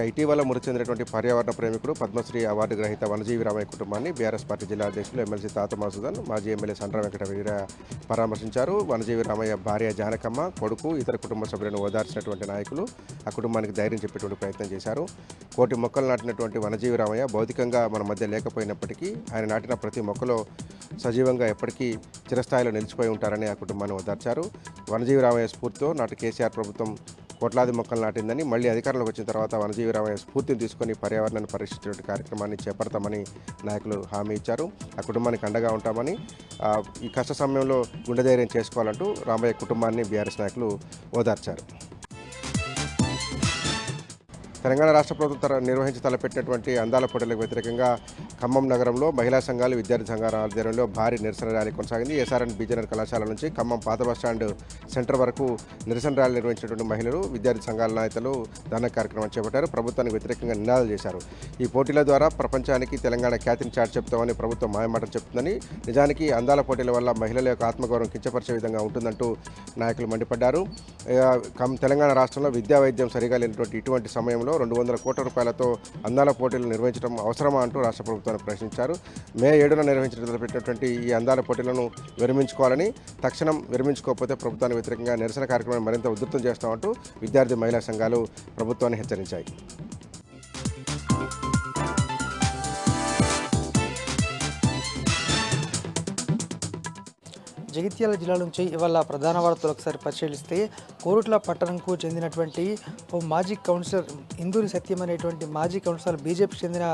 ఇటీవల మృతి చెందినటువంటి పర్యావరణ ప్రేమికుడు పద్మశ్రీ అవార్డు గ్రహీత వనజీవి రామయ్య కుటుంబాన్ని బీఆర్ఎస్ పార్టీ జిల్లా అధ్యక్షులు ఎమ్మెల్సీ తాత మధుసూదన్, మాజీ ఎమ్మెల్యే సండ్ర వెంకట వీర పరామర్శించారు. వనజీవి రామయ్య భార్య జానకమ్మ, కొడుకు, ఇతర కుటుంబ సభ్యులను ఓదార్చినటువంటి నాయకులు ఆ కుటుంబానికి ధైర్యం చెప్పేటువంటి ప్రయత్నం చేశారు. కోటి మొక్కలు నాటినటువంటి వనజీవి రామయ్య భౌతికంగా మన మధ్య లేకపోయినప్పటికీ ఆయన నాటిన ప్రతి మొక్కలో సజీవంగా ఎప్పటికీ చిరస్థాయిలో నిలిచిపోయి ఉంటారని ఆ కుటుంబాన్ని ఓదార్చారు. వనజీవి రామయ్య స్ఫూర్తితో నాటి కేసీఆర్ ప్రభుత్వం కోట్లాది మొక్కలు నాటిందని, మళ్ళీ అధికారంలోకి వచ్చిన తర్వాత వనజీవి రామయ్య స్ఫూర్తిని తీసుకొని పర్యావరణాన్ని పరిరక్షించే కార్యక్రమాన్ని చేపడతామని నాయకులు హామీ ఇచ్చారు. ఆ కుటుంబానికి అండగా ఉంటామని, ఈ కష్ట సమయంలో గుండె ధైర్యం చేసుకోవాలంటూ రామయ్య కుటుంబాన్ని బీఆర్ఎస్ నాయకులు ఓదార్చారు. తెలంగాణ రాష్ట్ర ప్రభుత్వం నిర్వహించి తలపెట్టినటువంటి అందాల పోటీలకు వ్యతిరేకంగా ఖమ్మం నగరంలో మహిళా సంఘాలు, విద్యార్థి సంఘాల ఆధ్వర్యంలో భారీ నిరసన ర్యాలీ కొనసాగింది. ఎస్ఆర్ఎన్ బీజేఆర్ కళాశాల నుంచి ఖమ్మం పాత బస్టాండ్ సెంటర్ వరకు నిరసన ర్యాలీ నిర్వహించినటువంటి మహిళలు, విద్యార్థి సంఘాల నేతలు ధర్నా కార్యక్రమం చేపట్టారు. ప్రభుత్వానికి వ్యతిరేకంగా నినాదాలు చేశారు. ఈ పోటీల ద్వారా ప్రపంచానికి తెలంగాణ ఖ్యాతిని చాటి చెప్తామని ప్రభుత్వం మాయమాటలు చెప్తుందని, నిజానికి అందాల పోటీల వల్ల మహిళల యొక్క ఆత్మగౌరవం కించపరిచే విధంగా ఉంటుందంటూ నాయకులు మండిపడ్డారు. తెలంగాణ రాష్ట్రంలో విద్యా వైద్యం సరిగా లేనటువంటి ఇటువంటి సమయంలో 200 కోట్ల రూపాయలతో అందాల పోటీలు నిర్వహించడం అవసరమా అంటూ రాష్ట్ర ప్రభుత్వాన్ని ప్రశ్నించారు. మే 7న నిర్వహించినటువంటి ఈ అందాల పోటీలను విరమించుకోవాలని, తక్షణం విరమించుకోకపోతే ప్రభుత్వానికి వ్యతిరేకంగా నిరసన కార్యక్రమాన్ని మరింత ఉధృతం చేస్తామంటూ విద్యార్థి మహిళా సంఘాలు ప్రభుత్వాన్ని హెచ్చరించాయి. జగిత్యాల జిల్లా నుంచి ఇవాళ ప్రధాన వార్తలు ఒకసారి పరిశీలిస్తే, కోరుట్ల పట్టణంకు చెందినటువంటి ఓ మాజీ కౌన్సిలర్ ఇందూరి సత్యం అనేటువంటి మాజీ కౌన్సిలర్ బీజేపీకి చెందిన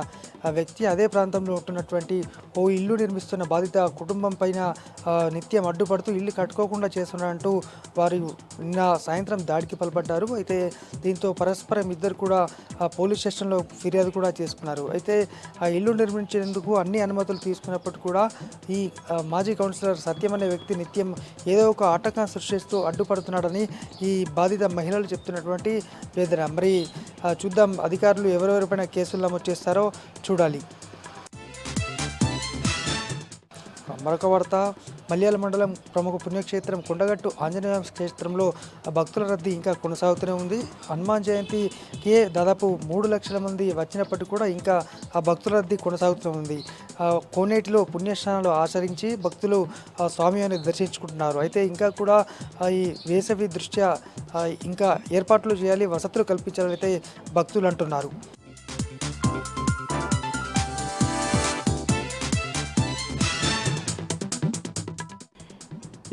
వ్యక్తి అదే ప్రాంతంలో ఉంటున్నటువంటి ఓ ఇల్లు నిర్మిస్తున్న బాధిత కుటుంబం పైన నిత్యం అడ్డుపడుతూ ఇల్లు కట్టుకోకుండా చేస్తున్నారంటూ వారు నిన్న సాయంత్రం దాడికి పాల్పడ్డారు. అయితే దీంతో పరస్పరం ఇద్దరు కూడా పోలీస్ స్టేషన్లో ఫిర్యాదు కూడా చేసుకున్నారు. అయితే ఆ ఇల్లు నిర్మించేందుకు అన్ని అనుమతులు తీసుకున్నప్పటికీ కూడా ఈ మాజీ కౌన్సిలర్ సత్యం అనే వ్యక్తి నిత్యం ఏదో ఒక ఆటంకం సృష్టిస్తూ అడ్డుపడుతున్నాడని ఈ బాధిత మహిళలు చెప్తున్నటువంటి వేదన. మరి చూద్దాం అధికారులు ఎవరెవరిపైన కేసులు నమోదు చేస్తారో చూడాలి. మరొక వార్త, మల్యాల మండలం ప్రముఖ పుణ్యక్షేత్రం కొండగట్టు ఆంజనేయ క్షేత్రంలో భక్తుల రద్దీ ఇంకా కొనసాగుతూనే ఉంది. హనుమాన్ జయంతికి దాదాపు 3 లక్షల మంది వచ్చినప్పటికీ కూడా ఇంకా ఆ భక్తుల రద్దీ కొనసాగుతూ ఉంది. కోనేటిలో పుణ్యస్నానాలు ఆచరించి భక్తులు స్వామివారిని దర్శించుకుంటున్నారు. అయితే ఇంకా కూడా ఈ వేసవి దృష్ట్యా ఇంకా ఏర్పాట్లు చేయాలి, వసతులు కల్పించాలని అయితే భక్తులు అంటున్నారు.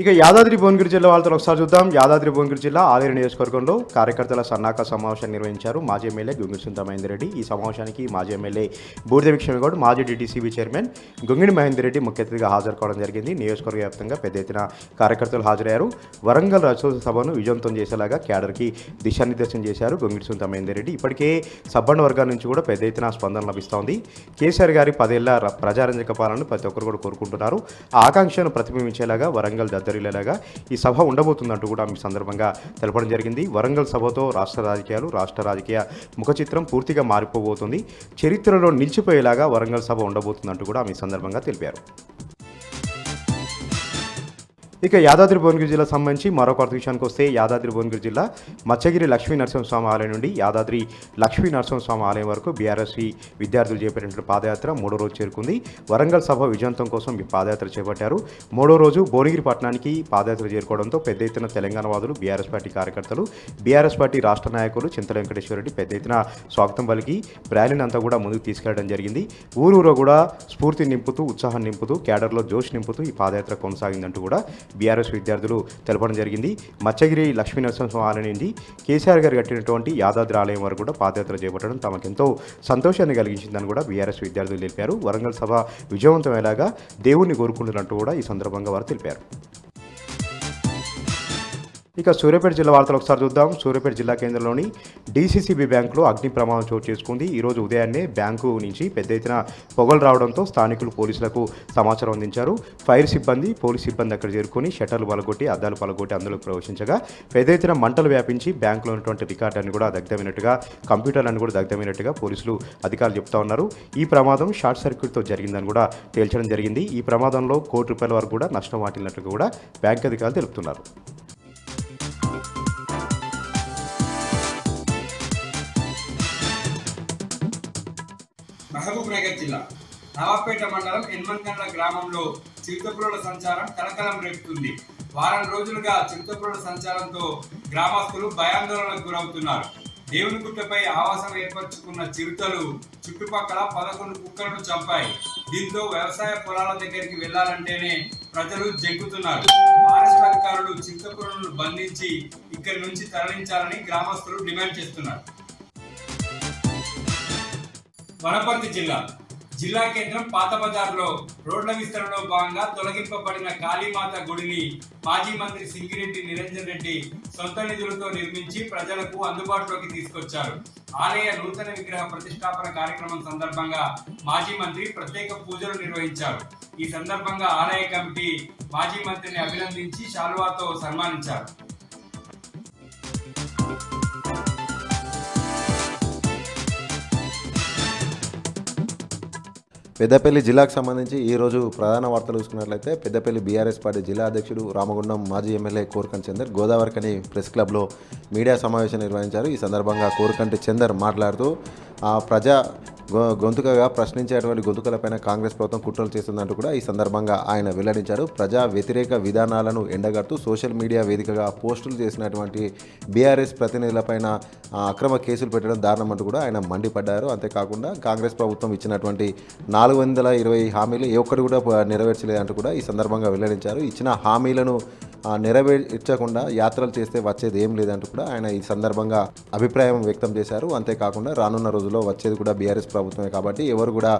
ఇక యాదాద్రి భువనగిరి జిల్లా వాళ్ళతో ఒకసారి చూద్దాం. యాదాద్రి భువనగిరి జిల్లా ఆలేరు నియోజకవర్గంలో కార్యకర్తల సన్నాహక సమావేశం నిర్వహించారు మాజీ ఎమ్మెల్యే గొంగిడి సునీత మహేందర్ రెడ్డి. ఈ సమావేశానికి మాజీ ఎమ్మెల్యే బూడిద విక్రమగౌడ్, మాజీ డిటిసిబి చైర్మన్ గొంగిడి మహేందర్ రెడ్డి ముఖ్య అతిథిగా హాజరు కావడం జరిగింది. నియోజకవర్గ వ్యాప్తంగా పెద్ద ఎత్తున కార్యకర్తలు హాజరయ్యారు. వరంగల్ రచోత్సవ సభను విజయవంతం చేసేలాగా క్యాడర్కి దిశానిర్దేశం చేశారు గొంగిడి సునీత మహేందర్ రెడ్డి. ఇప్పటికే సబ్బండ వర్గాల నుంచి కూడా పెద్ద ఎత్తున స్పందన లభిస్తోంది. కేసీఆర్ గారి 10 ఏళ్ల ప్రజారంజక పాలనను ప్రతి ఒక్కరు కూడా కోరుకుంటున్నారు. ఆ ఆకాంక్షను ప్రతిబింబించేలాగా వరంగల్ దద్దరిల్లేలాగా ఈ సభ ఉండబోతుందంటూ కూడా ఈ సందర్భంగా తెలపడం జరిగింది. వరంగల్ సభతో రాష్ట్ర రాజకీయ ముఖ చిత్రం పూర్తిగా మారిపోబోతుంది. చరిత్రలో నిలిచిపోయేలాగా వరంగల్ సభ ఉండబోతుందంటూ కూడా ఈ సందర్భంగా తెలిపారు. ఇక యాదాద్రి భువనగిరి జిల్లా సంబంధించి మరొక విషయానికి వస్తే, యాదాద్రి భువనగిరి జిల్లా మత్స్యగిరి లక్ష్మీ నరసింహస్వామి ఆలయం నుండి యాదాద్రి లక్ష్మీ నరసింహస్వామి ఆలయం వరకు బీఆర్ఎస్ విద్యార్థులు చేపట్టిన పాదయాత్ర 3వ రోజు చేరుకుంది. వరంగల్ సభ విజయవంతం కోసం ఈ పాదయాత్ర చేపట్టారు. 3వ రోజు భువనగిరి పట్టణానికి పాదయాత్ర చేరుకోవడంతో పెద్ద ఎత్తున తెలంగాణ వాదులు, బీఆర్ఎస్ పార్టీ కార్యకర్తలు, బీఆర్ఎస్ పార్టీ రాష్ట్ర నాయకులు చింతల వెంకటేశ్వర రెడ్డి పెద్ద ఎత్తున స్వాగతం పలికి ర్యాలీని అంతా కూడా ముందుకు తీసుకెళ్లడం జరిగింది. ఊరూరో కూడా స్ఫూర్తి నింపుతూ, ఉత్సాహం నింపుతూ, క్యాడర్లో జోష్ నింపుతూ ఈ పాదయాత్ర కొనసాగిందంటూ కూడా బీఆర్ఎస్ విద్యార్థులు తెలపడం జరిగింది. మత్స్యగిరి లక్ష్మీ నరసింహస్వామి ఆలయం నుండి కేసీఆర్ గారు కట్టినటువంటి యాదాద్రి ఆలయం వరకు కూడా పాదయాత్ర చేపట్టడం తమకెంతో సంతోషాన్ని కలిగించిందని కూడా బీఆర్ఎస్ విద్యార్థులు తెలిపారు. వరంగల్ సభ విజయవంతమయ్యేలాగా దేవుణ్ణి కోరుకుంటున్నట్టు కూడా ఈ సందర్భంగా వారు తెలిపారు. ఇక సూర్యాపేట జిల్లా వార్తలు ఒకసారి చూద్దాం. సూర్యాపేట జిల్లా కేంద్రంలోని డీసీసీబీ బ్యాంకులో అగ్ని ప్రమాదం చోటు చేసుకుంది. ఈరోజు ఉదయాన్నే బ్యాంకు నుంచి పెద్ద ఎత్తున పొగలు రావడంతో స్థానికులు పోలీసులకు సమాచారం అందించారు. ఫైర్ సిబ్బంది, పోలీస్ సిబ్బంది అక్కడ చేరుకుని షట్టర్లు పలగొట్టి, అద్దాలు పలగొట్టి అందులోకి ప్రవేశించగా పెద్ద ఎత్తున మంటలు వ్యాపించి బ్యాంకులో ఉన్నటువంటి రికార్డులను కూడా దగ్ధమైనట్టుగా, కంప్యూటర్లను కూడా దగ్ధమైనట్టుగా పోలీసులు అధికారులు చెప్తా ఉన్నారు. ఈ ప్రమాదం షార్ట్ సర్క్యూట్తో జరిగిందని కూడా తేల్చడం జరిగింది. ఈ ప్రమాదంలో ₹1 కోటి వరకు కూడా నష్టం వాటిల్లినట్టుగా కూడా బ్యాంక్ అధికారులు తెలుపుతున్నారు. మహబూబ్ నగర్ జిల్లా నవాపేట మండలం ఎన్మన్గండ్ల గ్రామంలో చిరుతపులుల సంచారం కలకలం రేపుతుంది. వారం రోజులుగా చిరుతపులుల సంచారంతో గ్రామస్తులు భయాందోళనకు గురవుతున్నారు. దేవునిగుట్టపై ఆవాసం ఏర్పరచుకున్న చిరుతలు చుట్టుపక్కల 11 కుక్కలను చంపాయి. దీంతో వ్యవసాయ పొలాల దగ్గరికి వెళ్లాలంటేనే ప్రజలు జంకుతున్నారు. ఫారెస్ట్ అధికారులు చిరుతపులులను బంధించి ఇక్కడి నుంచి తరలించాలని గ్రామస్తులు డిమాండ్ చేస్తున్నారు. వనపర్తి జిల్లా కేంద్రం పాత బజార్లో రోడ్ల విస్తరణలో భాగంగా తొలగింపబడిన కాళీమాత గుడిని మాజీ మంత్రి సింగిరెడ్డి నిరంజన్ రెడ్డి సొంత నిధులతో నిర్మించి ప్రజలకు అందుబాటులోకి తీసుకొచ్చారు. ఆలయ నూతన విగ్రహ ప్రతిష్టాపన కార్యక్రమం సందర్భంగా మాజీ మంత్రి ప్రత్యేక పూజలు నిర్వహించారు. ఈ సందర్భంగా ఆలయ కమిటీ మాజీ మంత్రిని అభినందించి శాలువాతో సన్మానించారు. పెద్దపల్లి జిల్లాకు సంబంధించి ఈరోజు ప్రధాన వార్తలు చూసుకున్నట్లయితే పెద్దపల్లి బీఆర్ఎస్ పార్టీ జిల్లా అధ్యక్షుడు రామగుండం మాజీ ఎమ్మెల్యే కోరుకంటి చందర్ గోదావరికని ప్రెస్ క్లబ్లో మీడియా సమావేశం నిర్వహించారు. ఈ సందర్భంగా కోరుకంటి చందర్ మాట్లాడుతూ ప్రజా గొంతుకగా ప్రశ్నించేటువంటి గొంతుకలపైన కాంగ్రెస్ ప్రభుత్వం కుట్రలు చేస్తుందంటూ కూడా ఈ సందర్భంగా ఆయన వెల్లడించారు. ప్రజా వ్యతిరేక విధానాలను ఎండగడుతూ సోషల్ మీడియా వేదికగా పోస్టులు చేసినటువంటి బీఆర్ఎస్ ప్రతినిధులపైన అక్రమ కేసులు పెట్టడం దారుణం అంటూ కూడా ఆయన మండిపడ్డారు. అంతేకాకుండా కాంగ్రెస్ ప్రభుత్వం ఇచ్చినటువంటి 420 హామీలు ఏ ఒక్కటి కూడా నెరవేర్చలేదంటూ కూడా ఈ సందర్భంగా వెల్లడించారు. ఇచ్చిన హామీలను నెరవేర్చకుండా యాత్రలు చేస్తే వచ్చేది ఏం లేదంటూ కూడా ఆయన ఈ సందర్భంగా అభిప్రాయం వ్యక్తం చేశారు. అంతేకాకుండా రానున్న రోజుల్లో వచ్చేది కూడా బీఆర్ఎస్ ప్రభుత్వమే కాబట్టి ఎవరు కూడా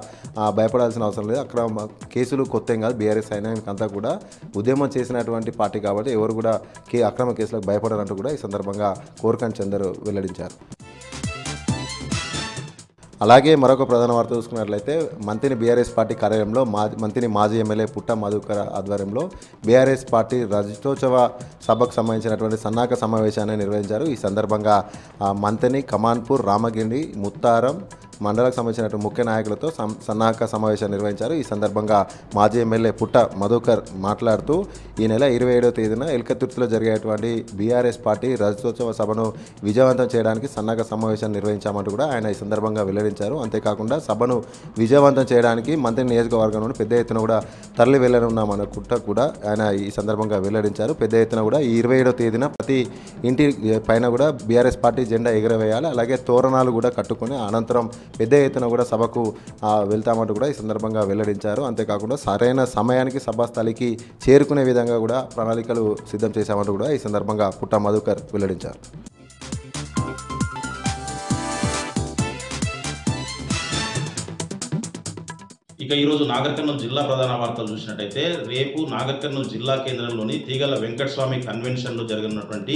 భయపడాల్సిన అవసరం లేదు. అక్రమ కేసులు కొత్త ఏం కాదు, బీఆర్ఎస్ అయినా అంతా కూడా ఉద్యమం చేసినటువంటి పార్టీ కాబట్టి ఎవరు కూడా అక్రమ కేసులకు భయపడాలంటూ కూడా ఈ సందర్భంగా కోరుకంటి చందర్ వెల్లడించారు. అలాగే మరొక ప్రధాన వార్త చూసుకున్నట్లయితే మంత్రిని బీఆర్ఎస్ పార్టీ కార్యాలయంలో మంత్రిని మాజీ ఎమ్మెల్యే పుట్ట మధుకర్ ఆధ్వర్యంలో బీఆర్ఎస్ పార్టీ రజతోత్సవ సభకు సంబంధించినటువంటి సన్నాహక సమావేశాన్ని నిర్వహించారు. ఈ సందర్భంగా మంత్రిని కమాన్పూర్, రామగిరి, ముత్తారం మండలకు సంబంధించినటువంటి ముఖ్య నాయకులతో సన్నాహక సమావేశాన్ని నిర్వహించారు. ఈ సందర్భంగా మాజీ ఎమ్మెల్యే పుట్ట మధుకర్ మాట్లాడుతూ ఈ నెల 27వ తేదీన ఎల్కతుర్తిలో జరిగేటువంటి బీఆర్ఎస్ పార్టీ రజతోత్సవ సభను విజయవంతం చేయడానికి సన్నాహక సమావేశాన్ని నిర్వహించామంటూ కూడా ఆయన ఈ సందర్భంగా వెల్లడించారు. అంతేకాకుండా సభను విజయవంతం చేయడానికి మంత్రి నియోజకవర్గం నుండి పెద్ద ఎత్తున కూడా తరలి వెళ్లనున్నామనుకుంటా కూడా ఆయన ఈ సందర్భంగా వెల్లడించారు. పెద్ద ఎత్తున కూడా ఈ 27వ తేదీన ప్రతి ఇంటి పైన కూడా బీఆర్ఎస్ పార్టీ జెండా ఎగురవేయాలి. అలాగే తోరణాలు కూడా కట్టుకొని అనంతరం పెద్ద ఎత్తున కూడా సభకు వెళ్తామంటూ కూడా ఈ సందర్భంగా వెల్లడించారు. అంతేకాకుండా సరైన సమయానికి సభాస్థలికి చేరుకునే విధంగా కూడా ప్రణాళికలు సిద్ధం చేశామంటూ కూడా ఈ సందర్భంగా పుట్ట మధుకర్ వెల్లడించారు. ఇక ఈరోజు నాగర్ కర్నూలు జిల్లా ప్రధాన వార్తలు చూసినట్టయితే రేపు నాగర్ కర్నూలు జిల్లా కేంద్రంలోని తీగల వెంకటస్వామి కన్వెన్షన్లో జరగనున్నటువంటి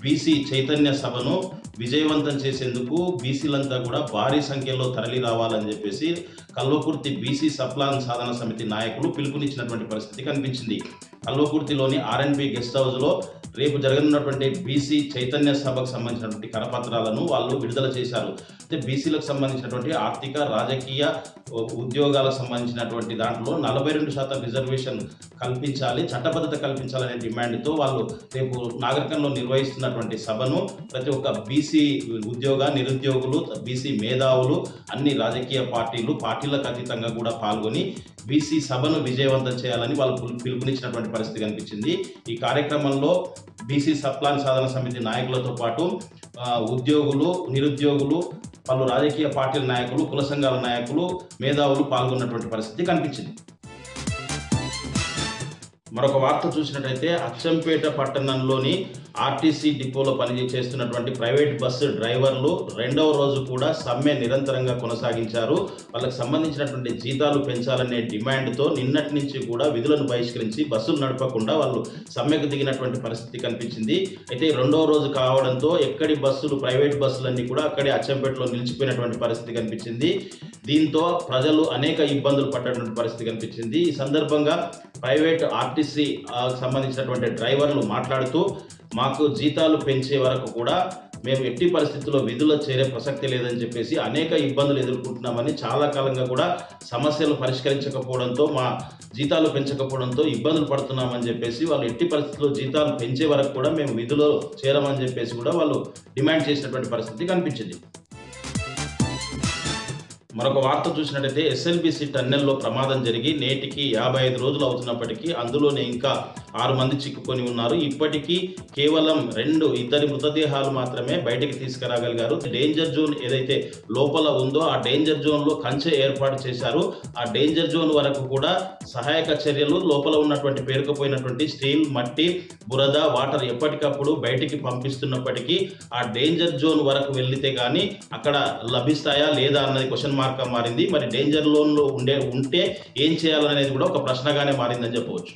బీసీ చైతన్య సభను విజయవంతం చేసేందుకు బీసీలంతా కూడా భారీ సంఖ్యలో తరలి రావాలని చెప్పేసి కల్వకుర్తి బీసీ సప్లాన్ సాధన సమితి నాయకులు పిలుపునిచ్చినటువంటి పరిస్థితి కనిపించింది. కల్వకుర్తిలోని ఆర్ఎన్బి గెస్ట్ హౌస్లో రేపు జరగనున్నటువంటి బీసీ చైతన్య సభకు సంబంధించినటువంటి కరపత్రాలను వాళ్ళు విడుదల చేశారు. అయితే బీసీలకు సంబంధించినటువంటి ఆర్థిక, రాజకీయ, ఉద్యోగాలకు సంబంధించినటువంటి దాంట్లో 42% రిజర్వేషన్ కల్పించాలి, చట్టబద్ధత కల్పించాలనే డిమాండ్తో వాళ్ళు రేపు నాగర్ కర్నూలులో నిర్వహిస్తున్నటువంటి సభను ప్రతి ఒక్క బీసీ ఉద్యోగ, నిరుద్యోగులు, బీసీ మేధావులు, అన్ని రాజకీయ పార్టీలకు అతీతంగా కూడా పాల్గొని బీసీ సభను విజయవంతం చేయాలని వాళ్ళు పిలుపునిచ్చినటువంటి పరిస్థితి కనిపించింది. ఈ కార్యక్రమంలో బీసీ సప్లాన్ సాధన సమితి నాయకులతో పాటు ఉద్యోగులు, నిరుద్యోగులు, పలు రాజకీయ పార్టీల నాయకులు, కుల సంఘాల నాయకులు, మేధావులు పాల్గొన్నటువంటి పరిస్థితి కనిపించింది. మరొక వార్త చూసినట్టయితే అచ్చంపేట పట్టణంలోని ఆర్టీసీ డిపోలో పనిచేస్తున్నటువంటి ప్రైవేట్ బస్సు డ్రైవర్లు 2వ రోజు కూడా సమ్మె నిరంతరంగా కొనసాగించారు. వాళ్ళకి సంబంధించినటువంటి జీతాలు పెంచాలనే డిమాండ్తో నిన్నటి నుంచి కూడా విధులను బహిష్కరించి బస్సులు నడపకుండా వాళ్ళు సమ్మెకు దిగినటువంటి పరిస్థితి కనిపించింది. అయితే 2వ రోజు కావడంతో ఎక్కడి బస్సులు, ప్రైవేట్ బస్సులన్నీ కూడా అక్కడే అచ్చంపేటలో నిలిచిపోయినటువంటి పరిస్థితి కనిపించింది. దీంతో ప్రజలు అనేక ఇబ్బందులు పడ్డటువంటి పరిస్థితి కనిపించింది. ఈ సందర్భంగా ప్రైవేట్ ఆర్టీసీ సంబంధించినటువంటి డ్రైవర్లు మాట్లాడుతూ మాకు జీతాలు పెంచే వరకు కూడా మేము ఎట్టి పరిస్థితుల్లో విధుల్లో చేరే ప్రసక్తి లేదని చెప్పేసి అనేక ఇబ్బందులు ఎదుర్కొంటున్నామని, చాలా కాలంగా కూడా సమస్యలు పరిష్కరించకపోవడంతో, మా జీతాలు పెంచకపోవడంతో ఇబ్బందులు పడుతున్నామని చెప్పేసి వాళ్ళు ఎట్టి పరిస్థితుల్లో జీతాలు పెంచే వరకు కూడా మేము విధుల్లో చేరమని చెప్పేసి కూడా వాళ్ళు డిమాండ్ చేసినటువంటి పరిస్థితి కనిపించింది. మరొక వార్త చూసినట్టయితే ఎస్ఎల్బిసి టన్నెల్లో ప్రమాదం జరిగి నేటికి 55 రోజులు అవుతున్నప్పటికీ అందులోనే ఇంకా 6 మంది చిక్కుకొని ఉన్నారు. ఇప్పటికీ కేవలం ఇద్దరి మృతదేహాలు మాత్రమే బయటికి తీసుకురాగలిగారు. డేంజర్ జోన్ ఏదైతే లోపల ఉందో ఆ డేంజర్ జోన్లో కంచె ఏర్పాటు చేశారు. ఆ డేంజర్ జోన్ వరకు కూడా సహాయక చర్యలు లోపల ఉన్నటువంటి పేరుకుపోయినటువంటి స్టీల్, మట్టి, బురద, వాటర్ ఎప్పటికప్పుడు బయటికి పంపిస్తున్నప్పటికీ ఆ డేంజర్ జోన్ వరకు వెళ్లితే కానీ అక్కడ లభిస్తాయా లేదా అన్నది క్వశ్చన్ మార్క్ మారింది. మరి డేంజర్ జోన్లో ఉంటే ఏం చేయాలనేది కూడా ఒక ప్రశ్నగానే మారిందని చెప్పవచ్చు.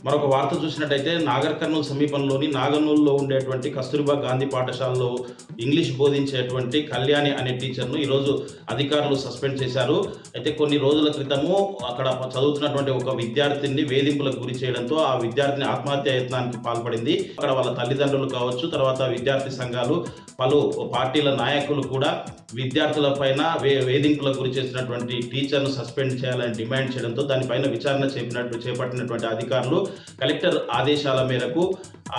మరొక వార్త చూసినట్టయితే నాగర్ కర్నూలు సమీపంలోని నాగనూలులో ఉండేటువంటి కస్తూర్బా గాంధీ పాఠశాలలో ఇంగ్లీష్ బోధించేటువంటి కళ్యాణి అనే టీచర్ను ఈరోజు అధికారులు సస్పెండ్ చేశారు. అయితే కొన్ని రోజుల క్రితము అక్కడ చదువుతున్నటువంటి ఒక విద్యార్థిని వేధింపులకు గురి చేయడంతో ఆ విద్యార్థిని ఆత్మహత్య యత్నానికి పాల్పడింది. అక్కడ వాళ్ళ తల్లిదండ్రులు కావచ్చు, తర్వాత విద్యార్థి సంఘాలు, పలు పార్టీల నాయకులు కూడా విద్యార్థుల పైన వేధింపులకు గురి చేసినటువంటి టీచర్ను సస్పెండ్ చేయాలని డిమాండ్ చేయడంతో దానిపైన విచారణ చేపట్టినటువంటి అధికారులు కలెక్టర్ ఆదేశాల మేరకు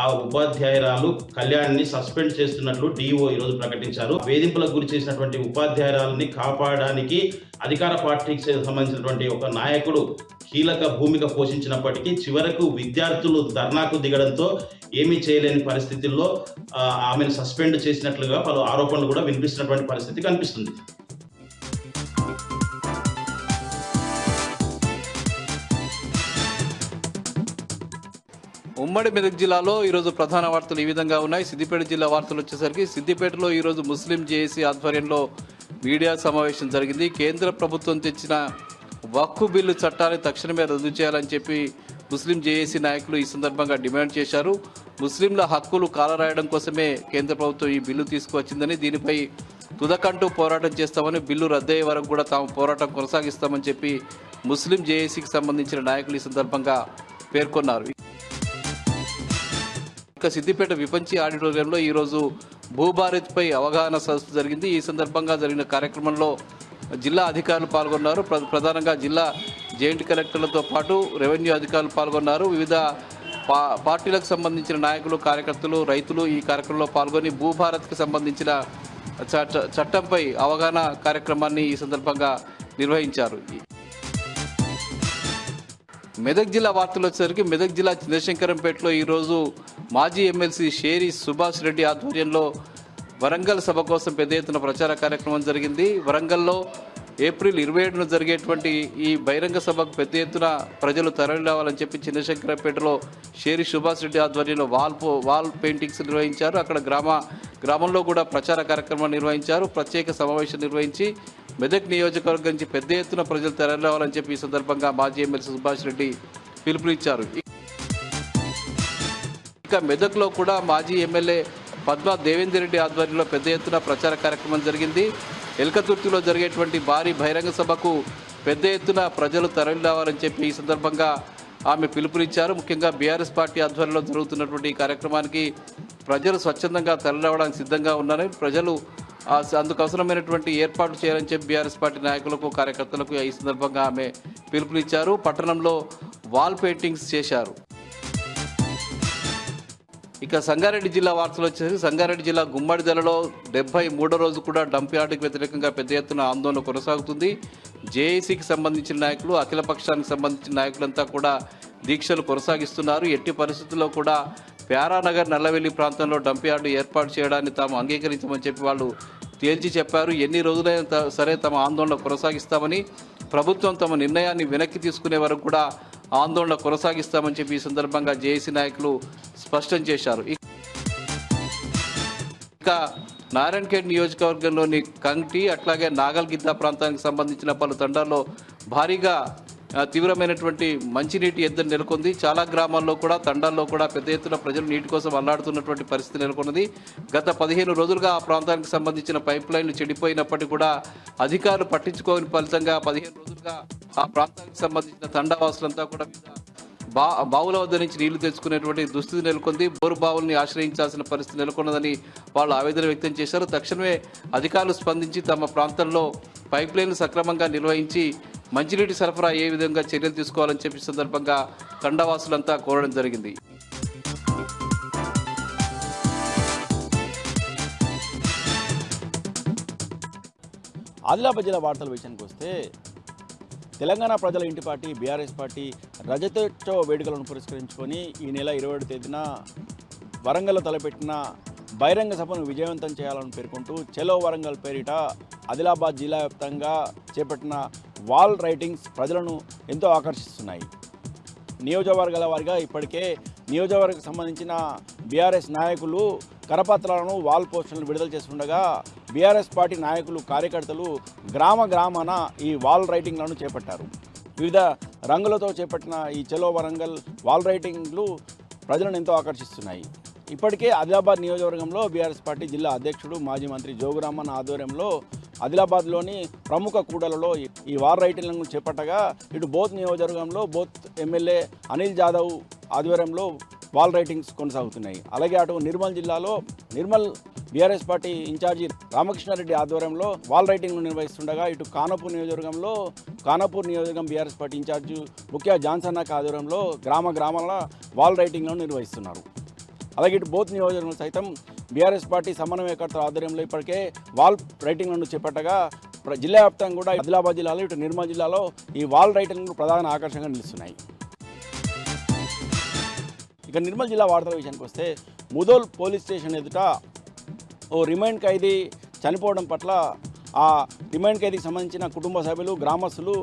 ఆ ఉపాధ్యాయురాలు కళ్యాణ్ని సస్పెండ్ చేస్తున్నట్లు DO ఈరోజు ప్రకటించారు. వేధింపులకు గురి చేసినటువంటి ఉపాధ్యాయురాలని కాపాడడానికి అధికార పార్టీకి సంబంధించినటువంటి ఒక నాయకుడు కీలక భూమిక పోషించినప్పటికీ చివరకు విద్యార్థులు ధర్నాకు దిగడంతో ఏమీ చేయలేని పరిస్థితుల్లో ఆమెను సస్పెండ్ చేసినట్లుగా పలు ఆరోపణలు కూడా వినిపిస్తున్నటువంటి పరిస్థితి కనిపిస్తుంది. ఉమ్మడి మెదక్ జిల్లాలో ఈరోజు ప్రధాన వార్తలు ఈ విధంగా ఉన్నాయి. సిద్దిపేట జిల్లా వార్తలు వచ్చేసరికి సిద్దిపేటలో ఈరోజు ముస్లిం జేఏసీ ఆధ్వర్యంలో మీడియా సమావేశం జరిగింది. కేంద్ర ప్రభుత్వం తెచ్చిన వక్ఫ్ బిల్లు చట్టాన్ని తక్షణమే రద్దు చేయాలని చెప్పి ముస్లిం జేఏసీ నాయకులు ఈ సందర్భంగా డిమాండ్ చేశారు. ముస్లింల హక్కులు కాలరాయడం కోసమే కేంద్ర ప్రభుత్వం ఈ బిల్లు తీసుకువచ్చిందని, దీనిపై తుదకంటూ పోరాటం చేస్తామని, బిల్లు రద్దయ్యే వరకు కూడా తాము పోరాటం కొనసాగిస్తామని చెప్పి ముస్లిం జేఏసీకి సంబంధించిన నాయకులు ఈ సందర్భంగా పేర్కొన్నారు. సిద్దిపేట విపంచి ఆడిటోరియంలో ఈరోజు భూభారత్పై అవగాహన సదస్సు జరిగింది. ఈ సందర్భంగా జరిగిన కార్యక్రమంలో జిల్లా అధికారులు పాల్గొన్నారు. ప్రధానంగా జిల్లా జాయింట్ కలెక్టర్లతో పాటు రెవెన్యూ అధికారులు పాల్గొన్నారు. వివిధ పార్టీలకు సంబంధించిన నాయకులు, కార్యకర్తలు, రైతులు ఈ కార్యక్రమంలో పాల్గొని భూభారత్కి సంబంధించిన చట్టంపై అవగాహన కార్యక్రమాన్ని ఈ సందర్భంగా నిర్వహించారు. మెదక్ జిల్లా వార్తలు వచ్చేసరికి మెదక్ జిల్లా చంద్రశంకరంపేటలో ఈరోజు మాజీ ఎమ్మెల్సీ షేరి సుభాష్ రెడ్డి ఆధ్వర్యంలో వరంగల్ సభ కోసం పెద్ద ఎత్తున ప్రచార కార్యక్రమం జరిగింది. వరంగల్లో ఏప్రిల్ 27న జరిగేటువంటి ఈ బహిరంగ సభకు పెద్ద ఎత్తున ప్రజలు తరలిరావాలని చెప్పి చంద్రశంకరంపేటలో షేరి సుభాష్ రెడ్డి ఆధ్వర్యంలో వాల్ పెయింటింగ్స్ నిర్వహించారు. అక్కడ గ్రామంలో కూడా ప్రచార కార్యక్రమం నిర్వహించారు. ప్రత్యేక సమావేశం నిర్వహించి మెదక్ నియోజకవర్గం నుంచి పెద్ద ఎత్తున ప్రజలు తరలిరావాలని చెప్పి ఈ సందర్భంగా మాజీ ఎమ్మెల్సీ సుభాష్ రెడ్డి పిలుపునిచ్చారు. ఇక మెదక్లో కూడా మాజీ ఎమ్మెల్యే పద్మా దేవేందర్ రెడ్డి ఆధ్వర్యంలో పెద్ద ఎత్తున ప్రచార కార్యక్రమం జరిగింది. ఎల్కతుర్తిలో జరిగేటువంటి భారీ బహిరంగ సభకు పెద్ద ఎత్తున ప్రజలు తరలిరావాలని చెప్పి ఈ సందర్భంగా ఆమె పిలుపునిచ్చారు. ముఖ్యంగా బీఆర్ఎస్ పార్టీ ఆధ్వర్యంలో జరుగుతున్నటువంటి ఈ కార్యక్రమానికి ప్రజలు స్వచ్ఛందంగా తరలిరావడానికి సిద్ధంగా ఉన్నారని, ప్రజలు అందుకు అవసరమైనటువంటి ఏర్పాట్లు చేయాలని చెప్పి బీఆర్ఎస్ పార్టీ నాయకులకు, కార్యకర్తలకు ఈ సందర్భంగా ఆమె పిలుపునిచ్చారు. పట్టణంలో వాల్ పెయింటింగ్స్ చేశారు. ఇక సంగారెడ్డి జిల్లా వార్తలు వచ్చేసి సంగారెడ్డి జిల్లా గుమ్మడిదలలో 73వ రోజు కూడా డంప్ యార్డుకు వ్యతిరేకంగా పెద్ద ఎత్తున ఆందోళన కొనసాగుతుంది. జేఏసీకి సంబంధించిన నాయకులు, అఖిలపక్షానికి సంబంధించిన నాయకులంతా కూడా దీక్షలు కొనసాగిస్తున్నారు. ఎట్టి పరిస్థితుల్లో కూడా ప్యారానగర్, నల్లవెల్లి ప్రాంతంలో డంప్ యార్డు ఏర్పాటు చేయడాన్ని తాము అంగీకరించమని చెప్పి వాళ్ళు తేల్చి చెప్పారు. ఎన్ని రోజులైనా సరే తమ ఆందోళన కొనసాగిస్తామని, ప్రభుత్వం తమ నిర్ణయాన్ని వెనక్కి తీసుకునే వరకు కూడా ఆందోళన కొనసాగిస్తామని చెప్పి ఈ సందర్భంగా జేఏసీ నాయకులు స్పష్టం చేశారు. ఇక నారాయణఖేడ్ నియోజకవర్గంలోని కంటి, అట్లాగే నాగల్గిద్ద ప్రాంతానికి సంబంధించిన పలు తండాల్లో భారీగా తీవ్రమైనటువంటి మంచినీటి ఎద్దడి నెలకొంది. చాలా గ్రామాల్లో కూడా, తండాల్లో కూడా పెద్ద ఎత్తున ప్రజలు నీటి కోసం అల్లాడుతున్నటువంటి పరిస్థితి నెలకొన్నది. గత 15 రోజులుగా ఆ ప్రాంతానికి సంబంధించిన పైప్ లైన్లు చెడిపోయినప్పటికీ కూడా అధికారులు పట్టించుకోని ఫలితంగా 15 రోజులుగా ఆ ప్రాంతానికి సంబంధించిన తండావాసులంతా కూడా బావుల వద్ద నుంచి నీళ్లు తెచ్చుకునేటువంటి దుస్థితి నెలకొంది. బోరు బావుల్ని ఆశ్రయించాల్సిన పరిస్థితి నెలకొన్నదని వాళ్ళు ఆవేదన వ్యక్తం చేశారు. తక్షణమే అధికారులు స్పందించి తమ ప్రాంతంలో పైప్ లైన్లు సక్రమంగా నిర్వహించి మంచినీటి సరఫరా ఏ విధంగా చర్యలు తీసుకోవాలని చెప్పి సందర్భంగా తండావాసులంతా కోరడం జరిగింది. ఆదిలాబాద్ జిల్లా వార్తల విషయానికి వస్తే తెలంగాణ ప్రజల ఇంటి పార్టీ బీఆర్ఎస్ పార్టీ రజతోత్సవ వేడుకలను పురస్కరించుకొని ఈ నెల 27వ తేదీన వరంగల్లో తలపెట్టిన బహిరంగ సభను విజయవంతం చేయాలని పేర్కొంటూ చెలో వరంగల్ పేరిట ఆదిలాబాద్ జిల్లా వ్యాప్తంగా చేపట్టిన వాల్ రైటింగ్స్ ప్రజలను ఎంతో ఆకర్షిస్తున్నాయి. నియోజకవర్గాల వారిగా ఇప్పటికే నియోజకవర్గకు సంబంధించిన బీఆర్ఎస్ నాయకులు కరపత్రాలను వాల్ పోస్టర్లను విడుదల చేస్తుండగా బీఆర్ఎస్ పార్టీ నాయకులు కార్యకర్తలు గ్రామాన ఈ వాల్ రైటింగ్లను చేపట్టారు. వివిధ రంగులతో చేపట్టిన ఈ చలో వరంగల్ వాల్ రైటింగ్లు ప్రజలను ఎంతో ఆకర్షిస్తున్నాయి. ఇప్పటికే ఆదిలాబాద్ నియోజకవర్గంలో బీఆర్ఎస్ పార్టీ జిల్లా అధ్యక్షుడు మాజీ మంత్రి జోగురామన్ ఆధ్వర్యంలో ఆదిలాబాద్లోని ప్రముఖ కూడలలో ఈ వాల్ రైటింగ్లను చేపట్టగా ఇటు బోత్ నియోజకవర్గంలో బోత్ ఎమ్మెల్యే అనిల్ జాదవ్ ఆధ్వర్యంలో వాల్ రైటింగ్స్ కొనసాగుతున్నాయి. అలాగే అటు నిర్మల్ జిల్లాలో Nirmal BRS party incharge Ramakrishna Reddy ఆధ్వర్యంలో వాల్ రైటింగ్ను నిర్వహిస్తుండగా ఇటు ఖానాపూర్ నియోజకవర్గం బీఆర్ఎస్ పార్టీ ఇన్ఛార్జి ముఖ్య జాన్సన్ నాయక్ ఆధ్వర్యంలో గ్రామాల వాల్ రైటింగ్లను నిర్వహిస్తున్నారు. అలాగే ఇటు బోత్ నియోజకవర్గం సైతం బీఆర్ఎస్ పార్టీ సమన్వయకర్తల ఆధ్వర్యంలో ఇప్పటికే వాల్ రైటింగ్లను చేపట్టగా జిల్లా వ్యాప్తంగా కూడా ఆదిలాబాద్ జిల్లాలో ఇటు నిర్మల్ జిల్లాలో ఈ వాల్ రైటింగ్లు ప్రధాన ఆకర్షణగా నిలుస్తున్నాయి. ఇక నిర్మల్ జిల్లా వార్తల విషయానికి వస్తే ముదోల్ పోలీస్ స్టేషన్ ఎదుట ఓ రిమైండ్ ఖైదీ చనిపోవడం పట్ల ఆ రిమైండ్ ఖైదీకి సంబంధించిన కుటుంబ సభ్యులు గ్రామస్తులు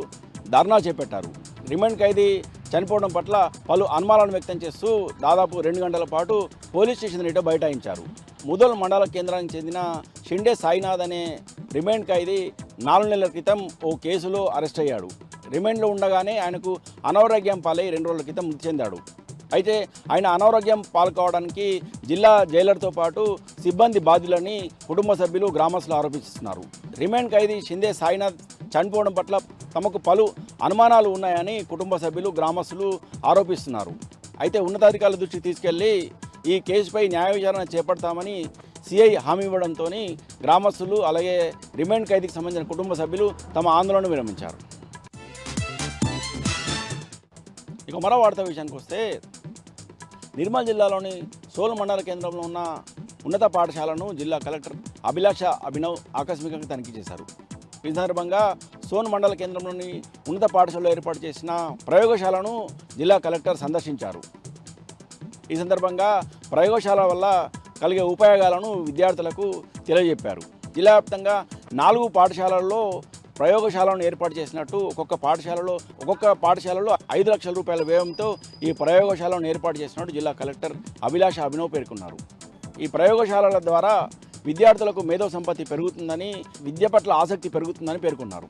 ధర్నా చేపట్టారు. రిమైండ్ ఖైదీ చనిపోవడం పట్ల పలు అనుమానాలను వ్యక్తం చేస్తూ దాదాపు 2 గంటల పాటు పోలీస్ స్టేషన్ ఎదుట బైఠాయించారు. ముదోల్ మండల కేంద్రానికి చెందిన షిండే సాయినాథ్ అనే రిమైండ్ ఖైదీ 4 నెలల క్రితం ఓ కేసులో అరెస్ట్ అయ్యాడు. రిమైండ్లో ఉండగానే ఆయనకు అనారోగ్యం పాలై 2 రోజుల క్రితం మృతి చెందాడు. అయితే ఆయన అనారోగ్యం పాల్గొవడానికి జిల్లా జైలర్తో పాటు సిబ్బంది బాధ్యులని కుటుంబ సభ్యులు గ్రామస్తులు ఆరోపిస్తున్నారు. రిమైండ్ ఖైదీ షిండే సాయినాథ్ చనిపోవడం పట్ల తమకు పలు అనుమానాలు ఉన్నాయని కుటుంబ సభ్యులు గ్రామస్తులు ఆరోపిస్తున్నారు. అయితే ఉన్నతాధికారుల దృష్టికి తీసుకెళ్లి ఈ కేసుపై న్యాయ విచారణ చేపడతామని సిఐ హామీ ఇవ్వడంతో గ్రామస్తులు అలాగే రిమైండ్ ఖైదీకి సంబంధించిన కుటుంబ సభ్యులు తమ ఆందోళన విరమించారు. ఇక మరో వార్త విషయానికి వస్తే నిర్మల్ జిల్లాలోని సోల్ మండల కేంద్రంలో ఉన్న ఉన్నత పాఠశాలను జిల్లా కలెక్టర్ అభిలాష అభినవ్ ఆకస్మికంగా తనిఖీ చేశారు. ఈ సందర్భంగా సోన్ మండల కేంద్రంలోని ఉన్నత పాఠశాలలో ఏర్పాటు చేసిన ప్రయోగశాలను జిల్లా కలెక్టర్ సందర్శించారు. ఈ సందర్భంగా ప్రయోగశాల వల్ల కలిగే ఉపయోగాలను విద్యార్థులకు తెలియజెప్పారు. జిల్లా వ్యాప్తంగా 4 పాఠశాలల్లో ప్రయోగశాలను ఏర్పాటు చేసినట్టు ఒక్కొక్క పాఠశాలలో 5 లక్షల రూపాయల వ్యయంతో ఈ ప్రయోగశాలను ఏర్పాటు చేసినట్టు జిల్లా కలెక్టర్ అభిలాష అభినవ్ పేర్కొన్నారు. ఈ ప్రయోగశాలల ద్వారా విద్యార్థులకు మేధో సంపత్తి పెరుగుతుందని, విద్య పట్ల ఆసక్తి పెరుగుతుందని పేర్కొన్నారు.